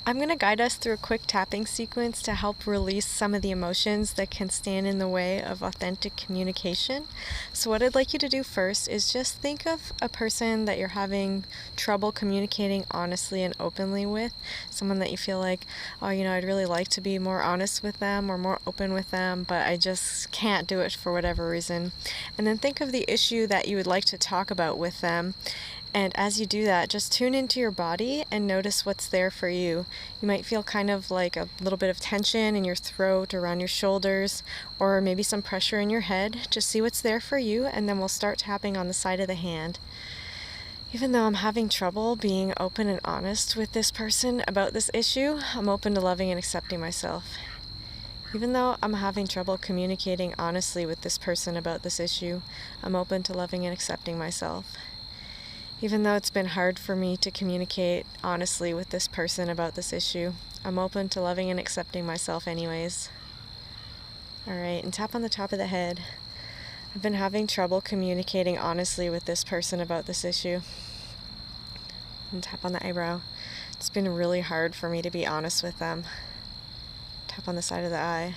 I'm going to guide us through a quick tapping sequence to help release some of the emotions that can stand in the way of authentic communication. So what I'd like you to do first is just think of a person that you're having trouble communicating honestly and openly with, someone that you feel like, oh, I'd really like to be more honest with them or more open with them, but I just can't do it for whatever reason. And then think of the issue that you would like to talk about with them. And as you do that, just tune into your body and notice what's there for you. You might feel kind of like a little bit of tension in your throat, around your shoulders, or maybe some pressure in your head. Just see what's there for you, and then we'll start tapping on the side of the hand. Even though I'm having trouble being open and honest with this person about this issue, I'm open to loving and accepting myself. Even though I'm having trouble communicating honestly with this person about this issue, I'm open to loving and accepting myself. Even though it's been hard for me to communicate honestly with this person about this issue, I'm open to loving and accepting myself anyways. Alright, and tap on the top of the head. I've been having trouble communicating honestly with this person about this issue. And tap on the eyebrow. It's been really hard for me to be honest with them. Tap on the side of the eye.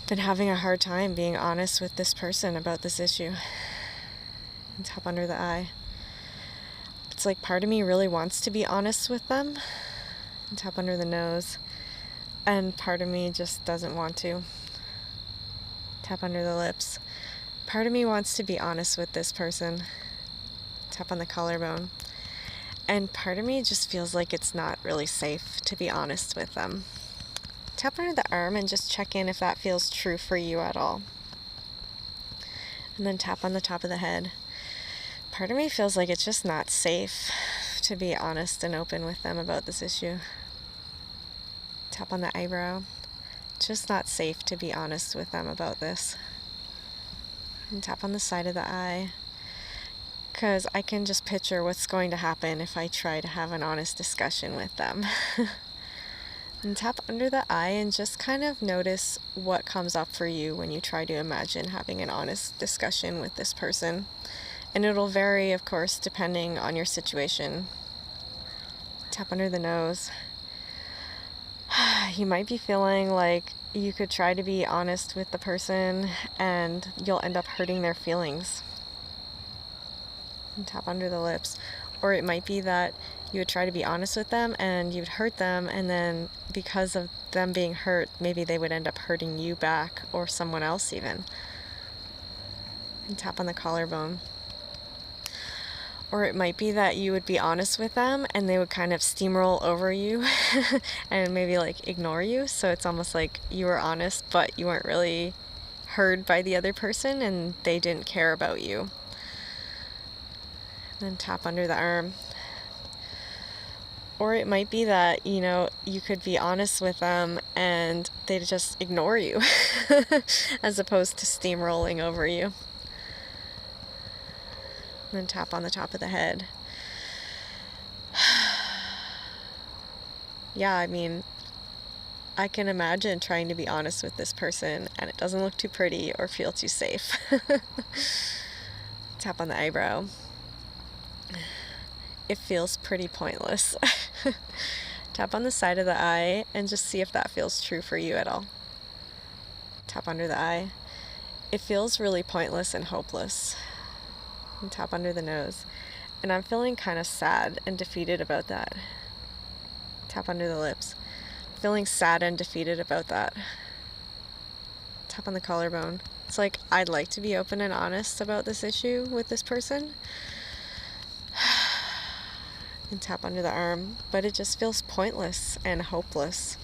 I've been having a hard time being honest with this person about this issue. And tap under the eye. It's like part of me really wants to be honest with them. And tap under the nose. And part of me just doesn't want to. Tap under the lips. Part of me wants to be honest with this person. Tap on the collarbone. And part of me just feels like it's not really safe to be honest with them. Tap under the arm and just check in if that feels true for you at all. And then tap on the top of the head. Part of me feels like it's just not safe to be honest and open with them about this issue. Tap on the eyebrow. It's just not safe to be honest with them about this. And tap on the side of the eye. Because I can just picture what's going to happen if I try to have an honest discussion with them. And tap under the eye and just kind of notice what comes up for you when you try to imagine having an honest discussion with this person. And it'll vary, of course, depending on your situation. Tap under the nose. You might be feeling like you could try to be honest with the person and you'll end up hurting their feelings. And tap under the lips. Or it might be that you would try to be honest with them and you'd hurt them, and then because of them being hurt, maybe they would end up hurting you back or someone else even. And tap on the collarbone. Or it might be that you would be honest with them and they would kind of steamroll over you and maybe like ignore you. So it's almost like you were honest, but you weren't really heard by the other person and they didn't care about you. And then tap under the arm. Or it might be that, you could be honest with them and they just ignore you as opposed to steamrolling over you. And then tap on the top of the head. Yeah, I can imagine trying to be honest with this person and it doesn't look too pretty or feel too safe. Tap on the eyebrow. It feels pretty pointless. Tap on the side of the eye and just see if that feels true for you at all. Tap under the eye. It feels really pointless and hopeless. And tap under the nose. And I'm feeling kind of sad and defeated about that. Tap under the lips. Feeling sad and defeated about that. Tap on the collarbone. It's like I'd like to be open and honest about this issue with this person. And tap under the arm, but it just feels pointless and hopeless.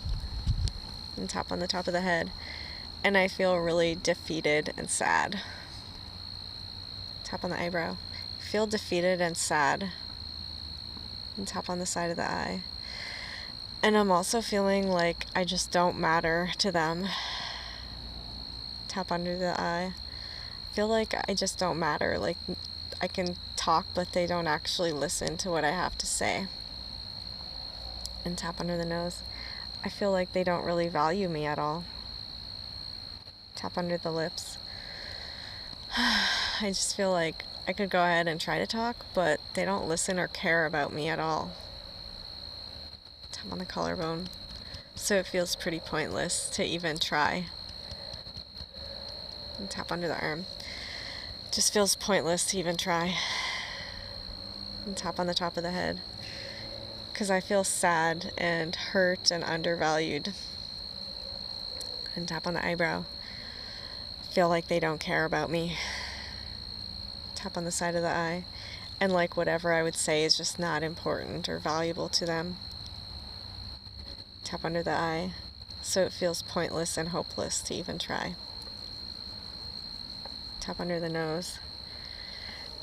And tap on the top of the head. And I feel really defeated and sad. Tap on the eyebrow. Feel defeated and sad. And tap on the side of the eye. And I'm also feeling like I just don't matter to them. Tap under the eye. I feel like I just don't matter. Like I can talk, but they don't actually listen to what I have to say. And tap under the nose. I feel like they don't really value me at all. Tap under the lips. I just feel like I could go ahead and try to talk, but they don't listen or care about me at all. Tap on the collarbone. So it feels pretty pointless to even try. And tap under the arm. Just feels pointless to even try. And tap on the top of the head. Because I feel sad and hurt and undervalued. And tap on the eyebrow. Feel like they don't care about me. Tap on the side of the eye. And like whatever I would say is just not important or valuable to them. Tap under the eye. So it feels pointless and hopeless to even try. Tap under the nose.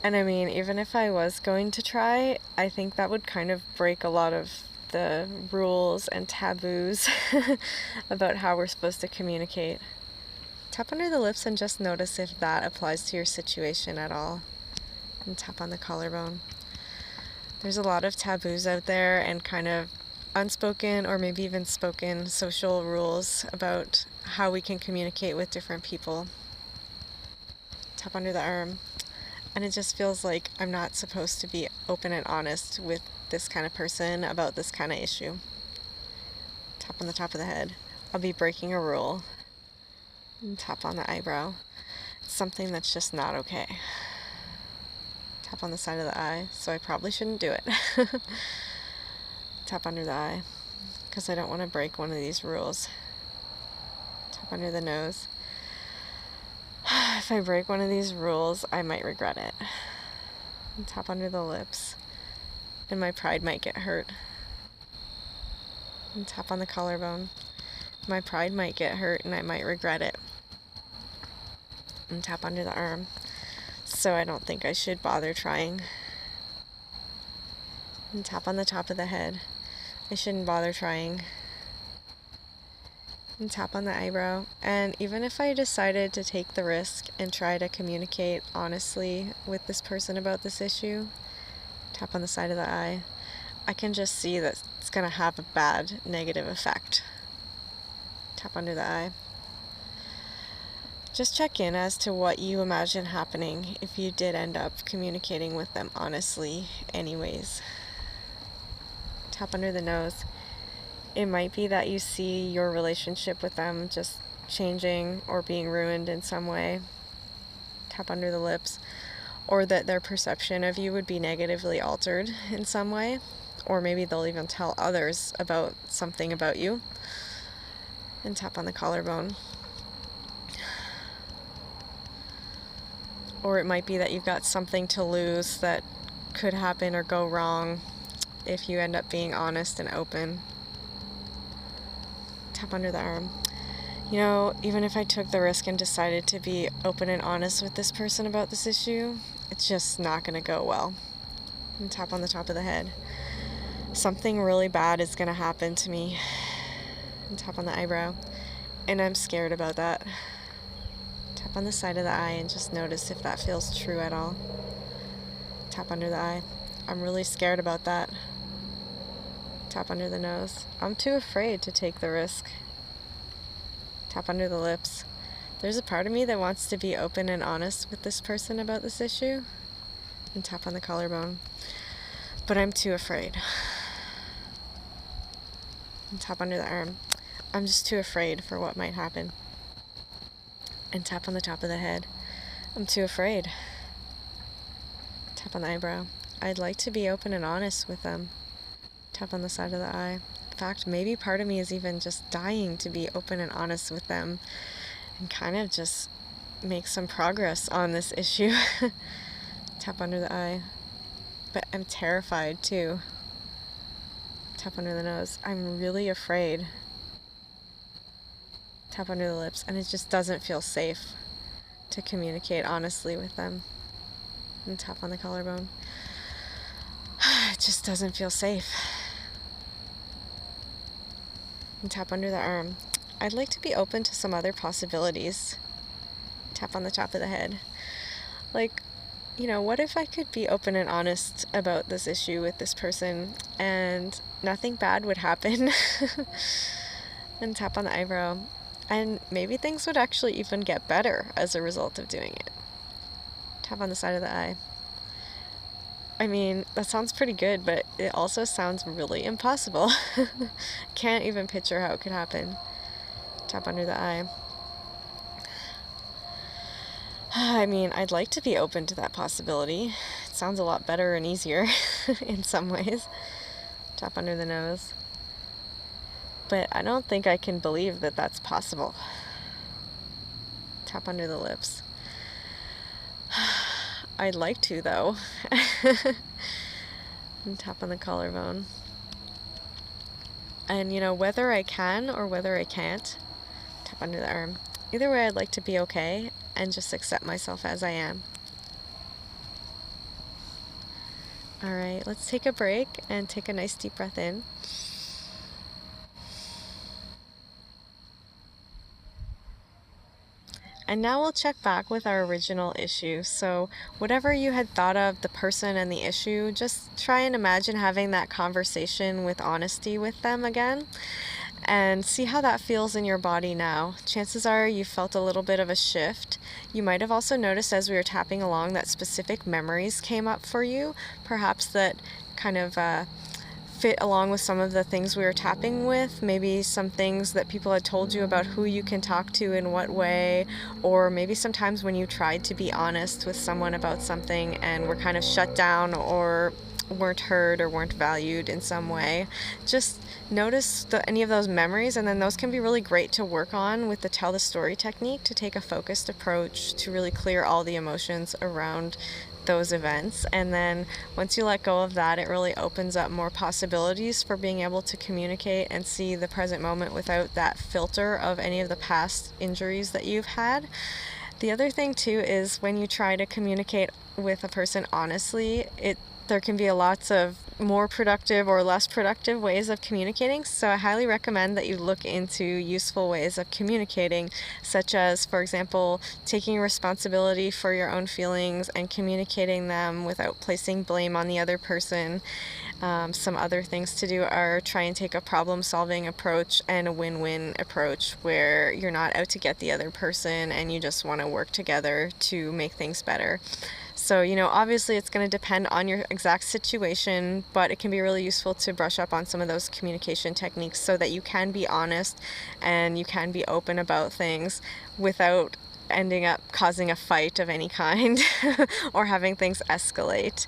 And I mean, even if I was going to try, I think that would kind of break a lot of the rules and taboos about how we're supposed to communicate. Tap under the lips and just notice if that applies to your situation at all. And tap on the collarbone. There's a lot of taboos out there and kind of unspoken or maybe even spoken social rules about how we can communicate with different people. Tap under the arm. And it just feels like I'm not supposed to be open and honest with this kind of person about this kind of issue. Tap on the top of the head. I'll be breaking a rule. And tap on the eyebrow. It's something that's just not okay. Tap on the side of the eye, so I probably shouldn't do it. Tap under the eye, because I don't want to break one of these rules. Tap under the nose. If I break one of these rules, I might regret it. And tap under the lips, and my pride might get hurt. And tap on the collarbone. My pride might get hurt, and I might regret it. And tap under the arm. So I don't think I should bother trying. And tap on the top of the head. I shouldn't bother trying. And tap on the eyebrow. And even if I decided to take the risk and try to communicate honestly with this person about this issue, tap on the side of the eye, I can just see that it's going to have a bad negative effect. Tap under the eye. Just check in as to what you imagine happening if you did end up communicating with them honestly anyways. Tap under the nose. It might be that you see your relationship with them just changing or being ruined in some way. Tap under the lips. Or that their perception of you would be negatively altered in some way. Or maybe they'll even tell others about something about you. And tap on the collarbone. Or it might be that you've got something to lose that could happen or go wrong if you end up being honest and open. Tap under the arm. You know, even if I took the risk and decided to be open and honest with this person about this issue, it's just not going to go well. And tap on the top of the head. Something really bad is going to happen to me. And tap on the eyebrow. And I'm scared about that. Tap on the side of the eye and just notice if that feels true at all. Tap under the eye. I'm really scared about that. Tap under the nose. I'm too afraid to take the risk. Tap under the lips. There's a part of me that wants to be open and honest with this person about this issue. And tap on the collarbone. But I'm too afraid. And tap under the arm. I'm just too afraid for what might happen. And tap on the top of the head. I'm too afraid. Tap on the eyebrow. I'd like to be open and honest with them. Tap on the side of the eye. In fact, maybe part of me is even just dying to be open and honest with them and kind of just make some progress on this issue. Tap under the eye. But I'm terrified too. Tap under the nose. I'm really afraid. Tap under the lips, and it just doesn't feel safe to communicate honestly with them. And tap on the collarbone. It just doesn't feel safe. And tap under the arm. I'd like to be open to some other possibilities. Tap on the top of the head. Like, you know, what if I could be open and honest about this issue with this person and nothing bad would happen? And tap on the eyebrow. And maybe things would actually even get better as a result of doing it. Tap on the side of the eye. I mean, that sounds pretty good, but it also sounds really impossible. Can't even picture how it could happen. Tap under the eye. I mean, I'd like to be open to that possibility. It sounds a lot better and easier in some ways. Tap under the nose. But I don't think I can believe that that's possible. Tap under the lips. I'd like to, though. And tap on the collarbone. And, whether I can or whether I can't, tap under the arm. Either way, I'd like to be okay and just accept myself as I am. All right, let's take a break and take a nice deep breath in. And now we'll check back with our original issue. So whatever you had thought of the person and the issue, just try and imagine having that conversation with honesty with them again and see how that feels in your body now. Chances are you felt a little bit of a shift. You might have also noticed as we were tapping along that specific memories came up for you, perhaps that kind of fit along with some of the things we were tapping with, maybe some things that people had told you about who you can talk to in what way, or maybe sometimes when you tried to be honest with someone about something and were kind of shut down or weren't heard or weren't valued in some way. Just notice any of those memories, and then those can be really great to work on with the tell the story technique, to take a focused approach to really clear all the emotions around those events. And then once you let go of that, it really opens up more possibilities for being able to communicate and see the present moment without that filter of any of the past injuries that you've had. The other thing too is when you try to communicate with a person honestly, there can be lots of more productive or less productive ways of communicating. So I highly recommend that you look into useful ways of communicating, such as, for example, taking responsibility for your own feelings and communicating them without placing blame on the other person. Some other things to do are try and take a problem-solving approach and a win-win approach where you're not out to get the other person and you just want to work together to make things better. So, obviously it's going to depend on your exact situation, but it can be really useful to brush up on some of those communication techniques so that you can be honest and you can be open about things without ending up causing a fight of any kind or having things escalate.